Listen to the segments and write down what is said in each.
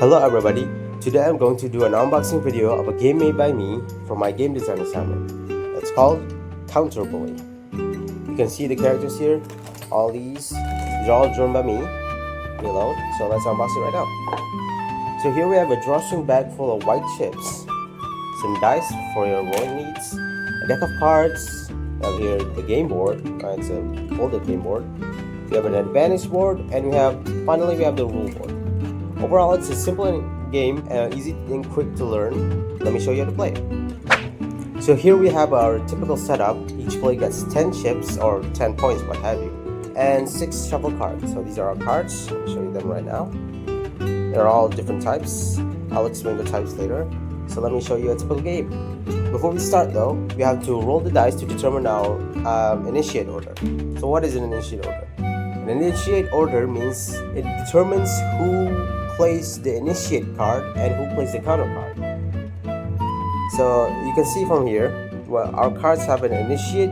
Hello everybody, today I'm going to do an unboxing video of a game made by me for my game design assignment. It's called Counter Bully. You can see the characters here, all these are all drawn by me below, so let's unbox it right now. So here we have a drawstring bag full of white chips, some dice for your rolling needs, a deck of cards, we have here the game board, it's a folded game board, we have an advantage board, and finally we have the rule board. Overall, it's a simple game, easy and quick to learn. Let me show you how to play it. So here we have our typical setup. Each player gets 10 chips or 10 points, what have you, and 6 shuffle cards. So these are our cards. I'll show you them right now. They're all different types. I'll explain the types later. So let me show you a typical game. Before we start though, we have to roll the dice to determine our initiate order. So what is an initiate order? An initiate order means it determines who plays the initiate card and who plays the counter card. So you can see from here, well, our cards have an initiate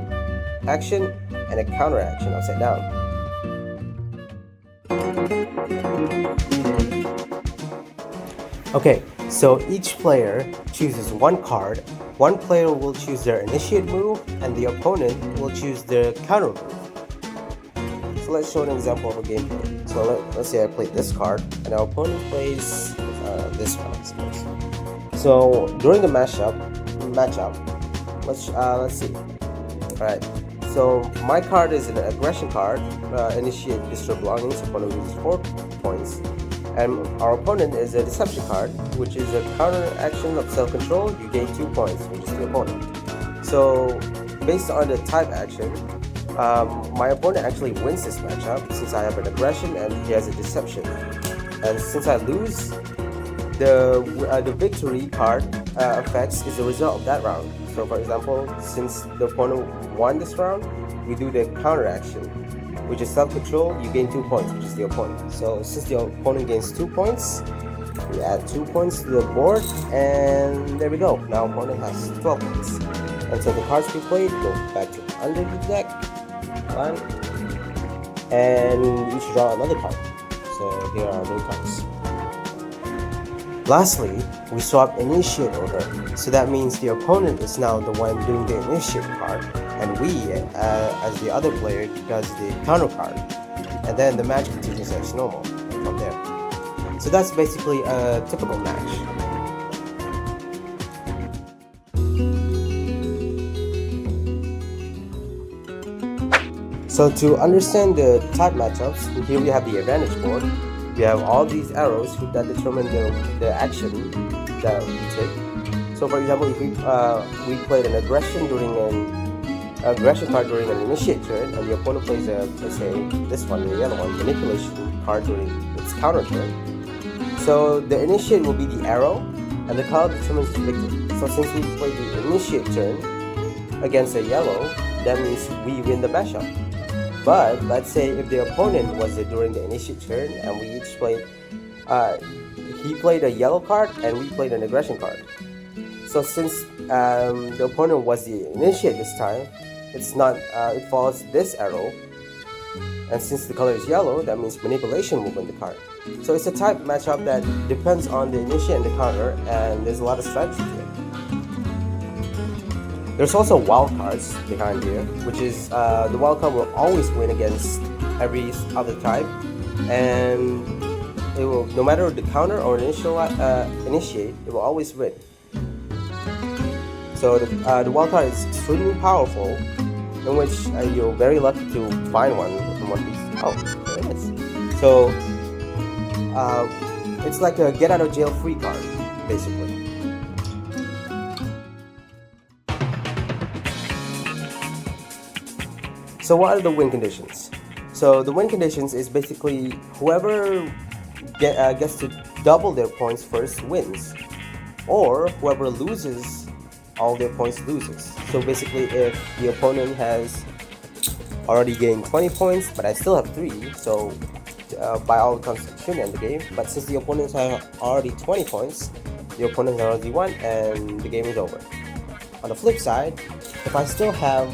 action and a counter action upside down. Okay, so each player chooses one card. One player will choose their initiate move and the opponent will choose their counter move. So let's show an example of a gameplay. So let's say I played this card and our opponent plays this one, I suppose. So during the matchup, let's see. Alright, so my card is an aggression card, initiate destroy belongings, opponent loses 4 points. And our opponent is a deception card, which is a counter action of self-control, you gain 2 points, which is the opponent. So based on the type action, my opponent actually wins this matchup since I have an aggression and he has a deception. And since I lose, the victory card effects is the result of that round. So for example, since the opponent won this round, we do the counter action, which is self-control, you gain 2 points, which is the opponent. So since the opponent gains 2 points, we add 2 points to the board, and there we go. Now opponent has 12 points. And so the cards we played go back to under the deck. One, and you should draw another card. So here are the cards. Lastly, we swap initiate order. So that means the opponent is now the one doing the initiate card, and we, as the other player, does the counter card. And then the match continues as normal from there. So that's basically a typical match. So to understand the type matchups, here we have the advantage board. We have all these arrows that determine the action that we take. So for example, if we played an aggression card during an initiate turn, and the opponent plays let's say this one, the yellow one, manipulation card during its counter turn. So the initiate will be the arrow, and the card determines the victory. So since we played the initiate turn against a yellow, that means we win the matchup. But let's say if the opponent was during the initiate turn and we each played, he played a yellow card and we played an aggression card. So since the opponent was the initiate this time, it follows this arrow. And since the color is yellow, that means manipulation will win the card. So it's a type matchup that depends on the initiate and the counter, and there's a lot of strategy to it. There's also wild cards behind here, which is the wild card will always win against every other type, and it will, no matter the counter or initiate, it will always win. So the wild card is extremely powerful, in which you're very lucky to find one in one piece. Oh, there it is. So it's like a get out of jail free card, basically. So what are the win conditions? So the win conditions is basically whoever gets to double their points first wins, or whoever loses all their points loses. So basically, if the opponent has already gained 20 points, but I still have 3, so by all accounts I should end the game. But since the opponents have already 20 points, the opponent has already won, and the game is over. On the flip side, if I still have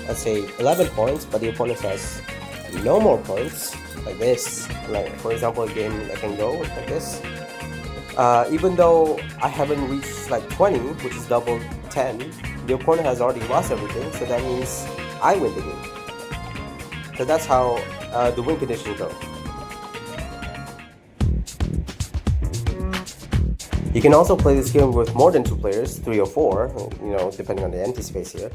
let's say 11 points, but the opponent has no more points, like this. Like for example, a game that can go like this. Even though I haven't reached like 20, which is double 10, the opponent has already lost everything, so that means I win the game. So that's how the win condition go. You can also play this game with more than 2 players, 3 or 4, depending on the empty space here.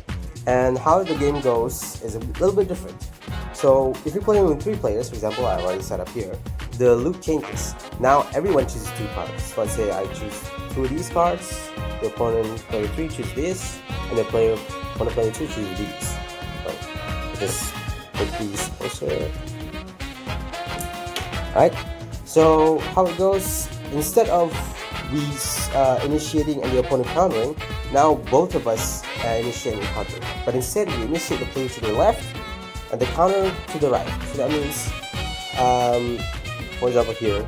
And how the game goes is a little bit different. So if you're playing with 3 players, for example, I've already set up here, the loop changes. Now everyone chooses 2 cards. So let's say I choose 2 of these cards, the opponent player 3 chooses this, and the opponent player 2 chooses these. So just put these closer. Alright, so how it goes, instead of we initiating and the opponent countering, now both of us initiate and counter. But instead we initiate the player to the left and the counter to the right. So that means, for example here,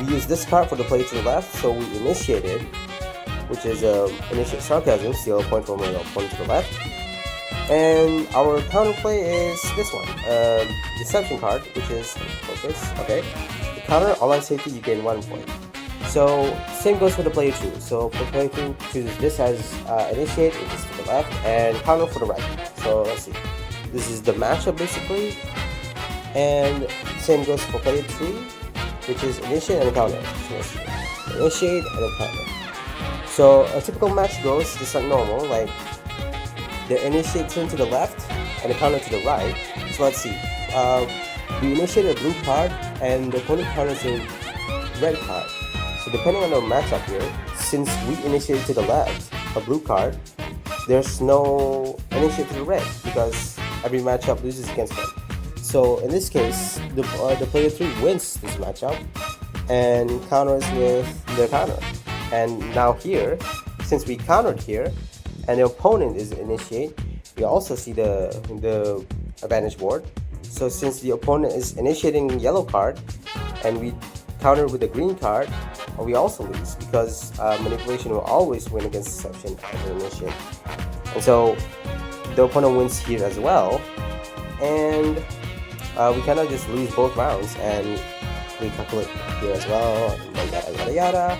we use this card for the player to the left, so we initiate it, which is initiate sarcasm, steal a point from the opponent to the left. And our counterplay is this one, deception card, which is focus. Okay, the counter online safety, you gain 1 point. So same goes for the player 2. So for player 2 chooses this as initiate, which is to the left, and counter for the right. So let's see, this is the matchup basically, and same goes for player 3, which is initiate and counter. So let's see, initiate and a counter. So a typical match goes just like normal, like the initiate turn to the left and the counter to the right. So let's see, we initiate a blue card and the opponent counters a red card. So depending on the matchup here, since we initiate to the left, a blue card, there's no initiate to the red because every matchup loses against red. So in this case, the player 3 wins this matchup and counters with the counter. And now here, since we countered here, and the opponent is initiate, we also see the advantage board. So since the opponent is initiating yellow card and we counter with the green card, we also lose because manipulation will always win against deception as an initiate. And so the opponent wins here as well, and we cannot just lose both rounds, and we calculate here as well, and yada yada yada,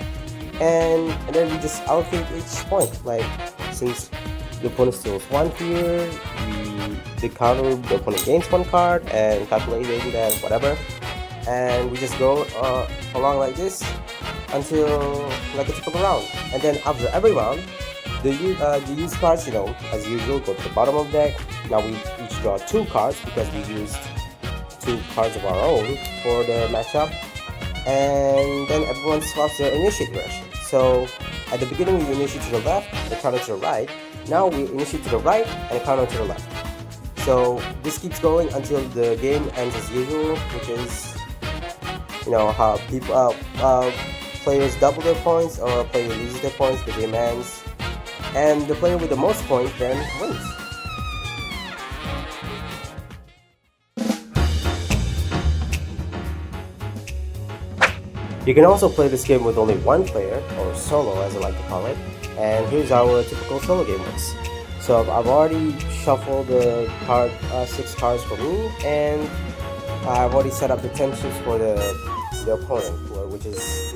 and then we just allocate each point. Like since the opponent steals 1 here, the opponent gains 1 card, and calculating that whatever, and we just go along like this until like a typical round. And then after every round, the used cards, as usual, go to the bottom of the deck. Now we each draw 2 cards because we used 2 cards of our own for the matchup, and then everyone swaps their initiate direction. So at the beginning we initiate to the left and the counter to the right. Now we initiate to the right and the counter to the left. So this keeps going until the game ends as usual, which is how people players double their points or a player loses their points, the game ends, and the player with the most points then wins. You can also play this game with only 1 player, or solo as I like to call it, and here's how a typical solo game works. So I've already shuffled the 6 cards for me, and I've already set up the tensions for the opponent, which is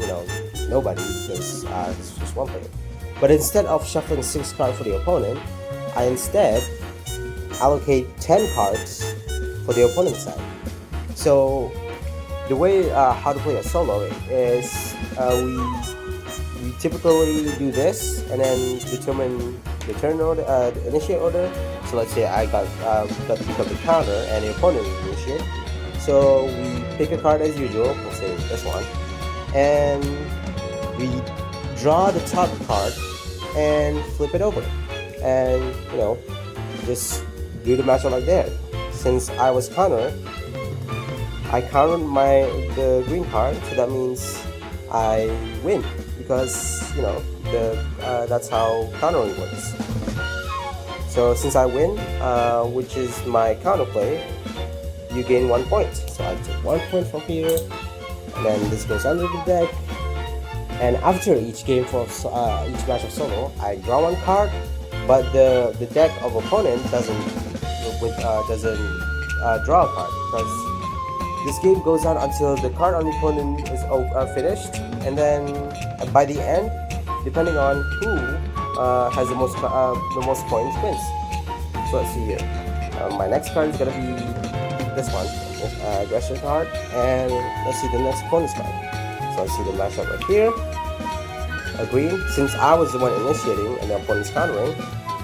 nobody, because it's just 1 player. But instead of shuffling 6 cards for the opponent, I instead allocate 10 cards for the opponent's side. So the way how to play a solo is we typically do this and then determine the turn order, the initiate order. So let's say I got to pick up the counter and the opponent is initiate. So we pick a card as usual, let's say this one, and we draw the top card and flip it over, and just do the matchup like that. Since I was counter, I countered the green card, so that means I win because that's how countering works. So since I win, which is my counterplay, you gain 1 point. So I take 1 point from here, and then this goes under the deck. And after each game for each match of solo, I draw 1 card, but the deck of opponent doesn't draw a card because This game goes on until the card on the opponent is finished, and then by the end, depending on who has the most points wins. So let's see here. My next card is gonna be this one, aggression card, and let's see the next opponent's card. So let's see the matchup right here. Green, since I was the one initiating and the opponent's countering.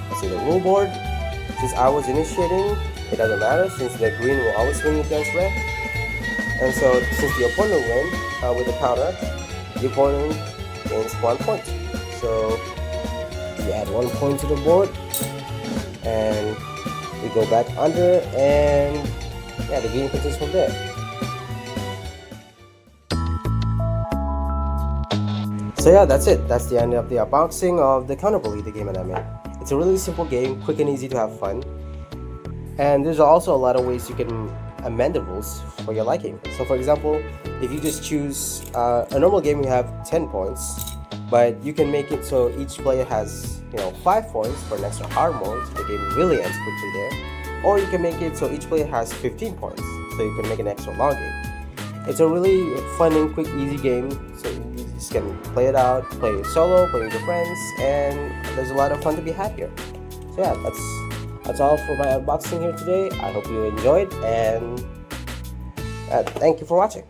Let's see the rule board. Since I was initiating, it doesn't matter since the green will always win against red. And so since the opponent wins with the counter, the opponent gains 1 point. So we add 1 point to the board, and we go back under, and yeah, the game continues from there. So yeah, that's it. That's the end of the unboxing of the Counter Bully, the game that I made. It's a really simple game, quick and easy to have fun. And there's also a lot of ways you can amend the rules for your liking. So for example, if you just choose a normal game, you have 10 points, but you can make it so each player has 5 points for an extra hard mode, so the game really ends quickly there. Or you can make it so each player has 15 points, so you can make an extra long game. It's a really fun and quick, easy game, so you just can play it out, play it solo, play with your friends, and there's a lot of fun to be had here. So yeah, that's all for my unboxing here today. I hope you enjoyed, and thank you for watching.